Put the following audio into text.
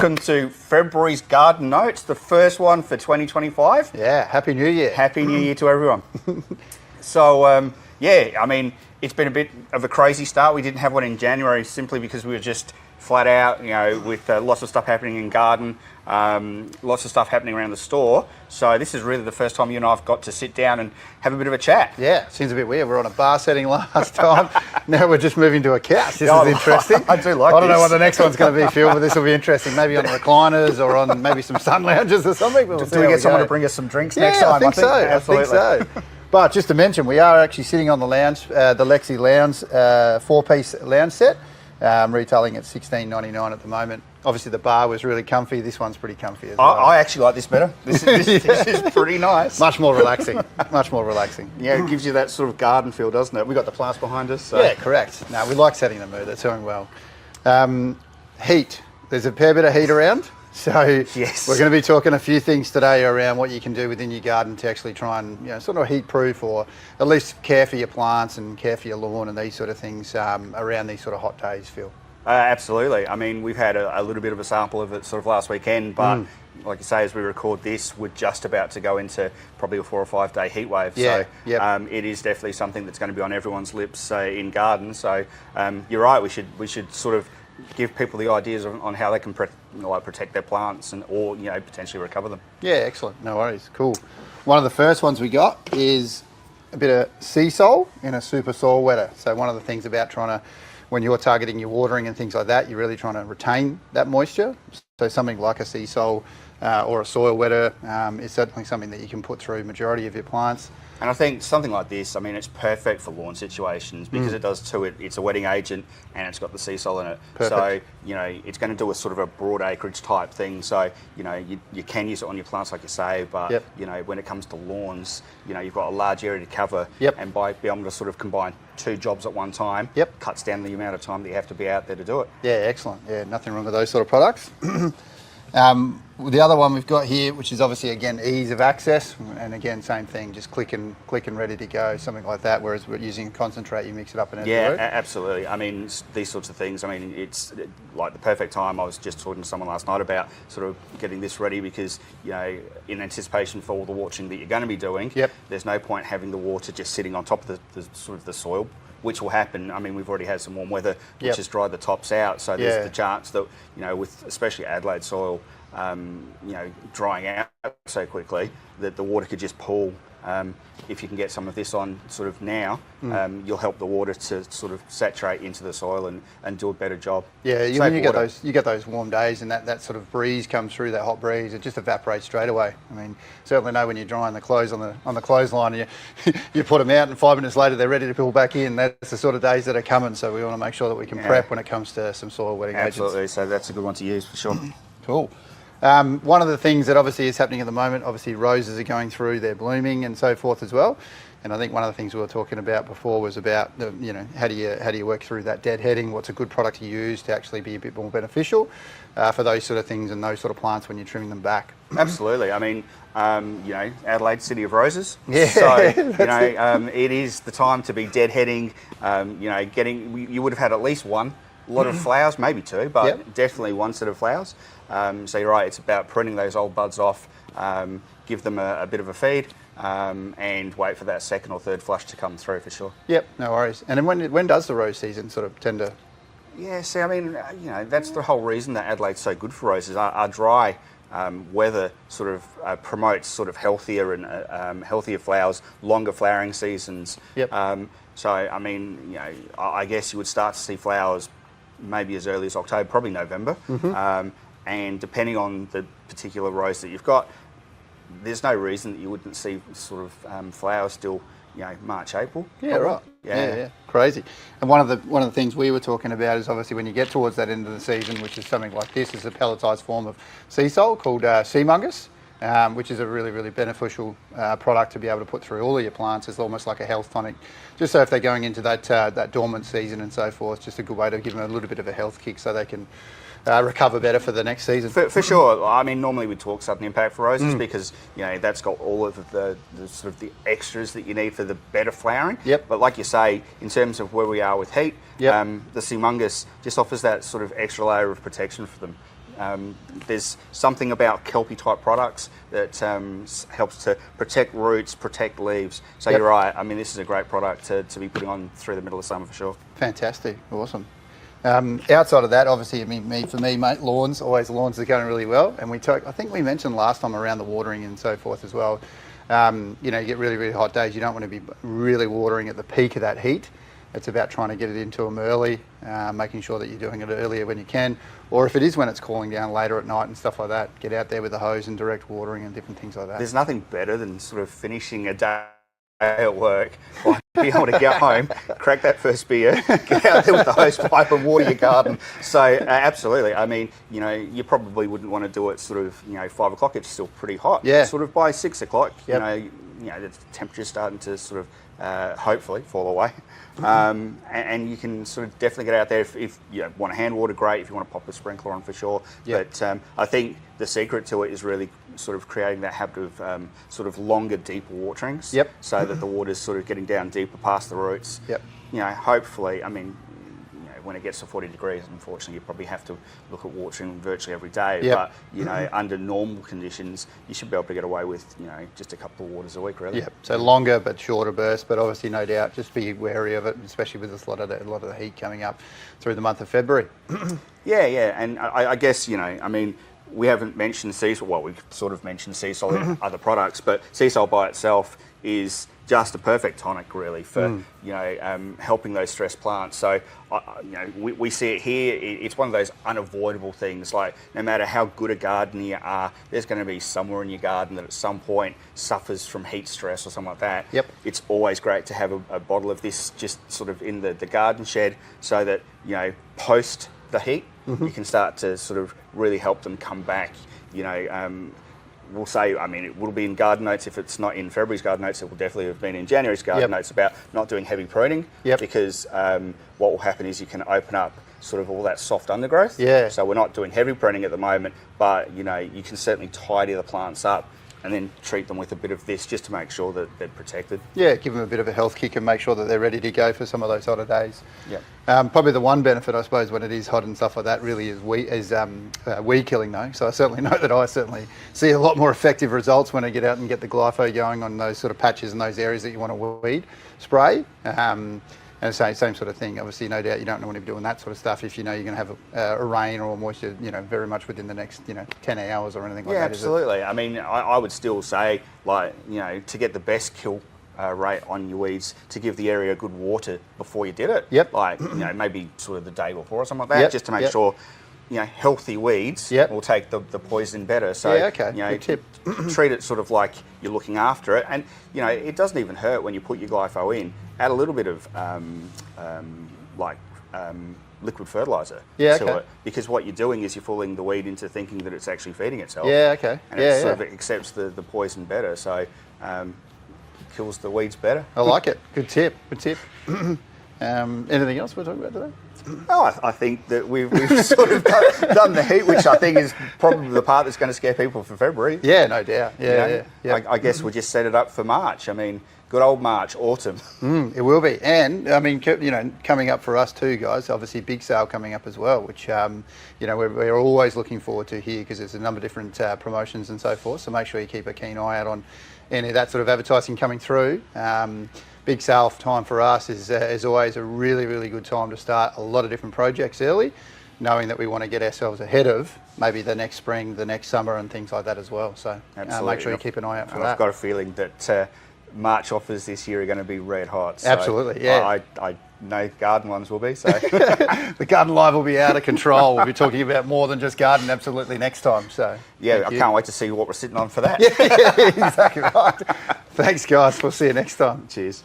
welcome to February's Garden Notes, the first one for 2025. Yeah, Happy New Year. Happy New Year to everyone. So, yeah, I mean, it's been a bit of a crazy start. We didn't have one in January simply because we were just flat out, you know, with lots of stuff happening in garden, lots of stuff happening around the store. So this is really the first time you and I have got to sit down and have a bit of a chat. Yeah, seems a bit weird. We're on a bar setting last time. Now we're just moving to a couch. This is interesting. I do like I don't know this. what the next one's going to be, Phil, but this will be interesting. Maybe on recliners or on maybe some sun lounges or something. We'll Do we get someone to bring us some drinks next Yeah, time? I think so. Absolutely. I think so. But just to mention, we are actually sitting on the lounge, the Lexi Lounge 4-piece lounge set, retailing at $16.99 at the moment. Obviously, the bar was really comfy. This one's pretty comfy as well. I actually like this better. This is pretty nice. Much more relaxing. Much more relaxing. Yeah, it gives you that sort of garden feel, doesn't it? We've got the plants behind us. So. Yeah, correct. No, we like setting the mood. That's doing well. Heat. There's a fair bit of heat around. So yes. We're going to be talking a few things today around what you can do within your garden to actually try and, you know, sort of heat proof or at least care for your plants and care for your lawn and these sort of things around these sort of hot days, Phil. Absolutely. I mean, we've had a little bit of a sample of it sort of last weekend, but like you say, as we record this, we're just about to go into probably a 4 or 5 day heat wave. Yeah, so it is definitely something that's going to be on everyone's lips in garden. So you're right. We should sort of give people the ideas on how they can protect their plants and or potentially recover them. Yeah, excellent. No worries. Cool. One of the first ones we got is a bit of sea salt in a super soil wetter. So one of the things about trying to, when you're targeting your watering and things like that, you're really trying to retain that moisture. So something like a sea salt or a soil wetter is certainly something that you can put through majority of your plants. And I think something like this, I mean, it's perfect for lawn situations because it does two. It's a wetting agent and it's got the sea salt in it. Perfect. So, it's going to do a sort of a broad acreage type thing. So, you can use it on your plants, like you say, but, when it comes to lawns, you've got a large area to cover. And by being able to sort of combine 2 jobs at one time, cuts down the amount of time that you have to be out there to do it. Yeah, excellent. Yeah, nothing wrong with those sort of products. The other one we've got here, which is obviously, again, ease of access. And again, same thing, just click and ready to go, something like that. Whereas we're using a concentrate, you mix it up and yeah, absolutely. I mean, these sorts of things, I mean, it's like the perfect time. I was just talking to someone last night about sort of getting this ready because, in anticipation for all the watering that you're going to be doing, there's no point having the water just sitting on top of the sort of the soil, which will happen. I mean, we've already had some warm weather, which has dried the tops out. So there's the chance that, with especially Adelaide soil, drying out so quickly that the water could just pool. If you can get some of this on sort of now, you'll help the water to sort of saturate into the soil and do a better job. Yeah, when you get those warm days and that sort of breeze comes through, that hot breeze, it just evaporates straight away. I mean, certainly know when you're drying the clothes on the clothesline, you put them out and 5 minutes later they're ready to pull back in. That's the sort of days that are coming. So we want to make sure that we can prep when it comes to some soil wetting agents. Absolutely. So that's a good one to use for sure. Cool. One of the things that obviously is happening at the moment, obviously roses are going through, they're blooming and so forth as well. And I think one of the things we were talking about before was about how do you work through that deadheading? What's a good product to use to actually be a bit more beneficial for those sort of things and those sort of plants when you're trimming them back? Absolutely. I mean, Adelaide, City of Roses. Yeah. So it is the time to be deadheading. You would have had at least one. A lot of flowers, maybe 2, but definitely one set of flowers. So you're right, it's about pruning those old buds off, give them a bit of a feed, and wait for that second or third flush to come through for sure. Yep, no worries. And then when does the rose season sort of tend to? Yeah, see, I mean, that's the whole reason that Adelaide's so good for roses. Our dry weather sort of promotes sort of healthier and healthier flowers, longer flowering seasons. So, I mean, I guess you would start to see flowers maybe as early as October, probably November. And depending on the particular rose that you've got, there's no reason that you wouldn't see sort of flowers still, March, April. Yeah, right. Yeah, crazy. And one of the things we were talking about is obviously when you get towards that end of the season, which is something like this, is a pelletized form of sea salt called sea mungus. Which is a really, really beneficial product to be able to put through all of your plants. It's almost like a health tonic. Just so if they're going into that dormant season and so forth, just a good way to give them a little bit of a health kick so they can recover better for the next season. For sure. I mean, normally we talk sudden impact for roses because, that's got all of the sort of the extras that you need for the better flowering. But like you say, in terms of where we are with heat, the sea mungus just offers that sort of extra layer of protection for them. there's something about kelpie type products that helps to protect roots, protect leaves. So you're right. I mean, this is a great product to be putting on through the middle of summer for sure. Fantastic, awesome. Outside of that, obviously, for me, mate, lawns are going really well. And I think we mentioned last time around the watering and so forth as well. You get really, really hot days. You don't want to be really watering at the peak of that heat. It's about trying to get it into them early, making sure that you're doing it earlier when you can. Or if it is when it's cooling down later at night and stuff like that, get out there with the hose and direct watering and different things like that. There's nothing better than sort of finishing a day at work, like being able to get home, crack that first beer, get out there with the hose pipe and water your garden. So absolutely. I mean, you probably wouldn't want to do it sort of, 5 o'clock. It's still pretty hot. Yeah. Sort of by 6 o'clock, Yep. The temperature's starting to sort of hopefully fall away. And you can sort of definitely get out there if you want to hand water, great. If you want to pop a sprinkler on, for sure. Yep. But I think the secret to it is really sort of creating that habit of sort of longer, deeper waterings. Yep. So that the water's sort of getting down deeper past the roots. Yep. Hopefully, I mean, when it gets to 40 degrees, unfortunately, you probably have to look at watering virtually every day. Yep. But, under normal conditions, you should be able to get away with, just a couple of waters a week, really. Yeah, so longer but shorter bursts, but obviously, no doubt, just be wary of it, especially with a lot of the heat coming up through the month of February. Yeah, and I guess, I mean, we haven't mentioned sea salt. Well, we've sort of mentioned sea salt in other products, but sea salt by itself is just a perfect tonic, really, for helping those stressed plants. So, we see it here. It's one of those unavoidable things. Like, no matter how good a gardener you are, there's going to be somewhere in your garden that at some point suffers from heat stress or something like that. Yep. It's always great to have a bottle of this just sort of in the garden shed, so that post the heat, you can start to sort of really help them come back. We'll say, I mean, it will be in garden notes. If it's not in February's garden notes, it will definitely have been in January's garden notes about not doing heavy pruning. Yep. Because what will happen is you can open up sort of all that soft undergrowth. Yeah. So we're not doing heavy pruning at the moment, but you can certainly tidy the plants up and then treat them with a bit of this just to make sure that they're protected. Yeah, give them a bit of a health kick and make sure that they're ready to go for some of those hotter days. Yeah. Probably the one benefit, I suppose, when it is hot and stuff like that really is weed killing, though. So I certainly know that I certainly see a lot more effective results when I get out and get the glypho going on those sort of patches and those areas that you want to weed spray. And same sort of thing. Obviously, no doubt you don't want to be doing that sort of stuff if you're going to have a rain or moisture, very much within the next, 10 hours or anything like that. Yeah, absolutely. I mean, I would still say, like, to get the best kill rate on your weeds, to give the area good water before you did it. Yep. Like, maybe sort of the day before or something like that, just to make Yep. sure, healthy weeds Yep. will take the poison better. So, Yeah, okay. Good tip. treat it sort of like you're looking after it. And, it doesn't even hurt when you put your glypho in. Add a little bit of, liquid fertiliser to it, because what you're doing is you're fooling the weed into thinking that it's actually feeding itself. Yeah, okay. And it sort of accepts the poison better, so kills the weeds better. I like it. Good tip. Anything else we're talking about today? Oh, I think that we've sort of done the heat, which I think is probably the part that's going to scare people for February. Yeah, no doubt. Yeah. I guess we'll just set it up for March. I mean, good old March, autumn. It will be. And, I mean, coming up for us too, guys, obviously big sale coming up as well, which, we're always looking forward to here because there's a number of different promotions and so forth. So make sure you keep a keen eye out on any of that sort of advertising coming through. Big sale time for us is always a really, really good time to start a lot of different projects early, knowing that we want to get ourselves ahead of maybe the next spring, the next summer and things like that as well. So make sure you keep an eye out for that. I've got a feeling that March offers this year are going to be red hot. So absolutely, yeah. I know garden ones will be. So the garden live will be out of control. We'll be talking about more than just garden absolutely next time. So yeah, I can't wait to see what we're sitting on for that. yeah, exactly right. Thanks, guys. We'll see you next time. Cheers.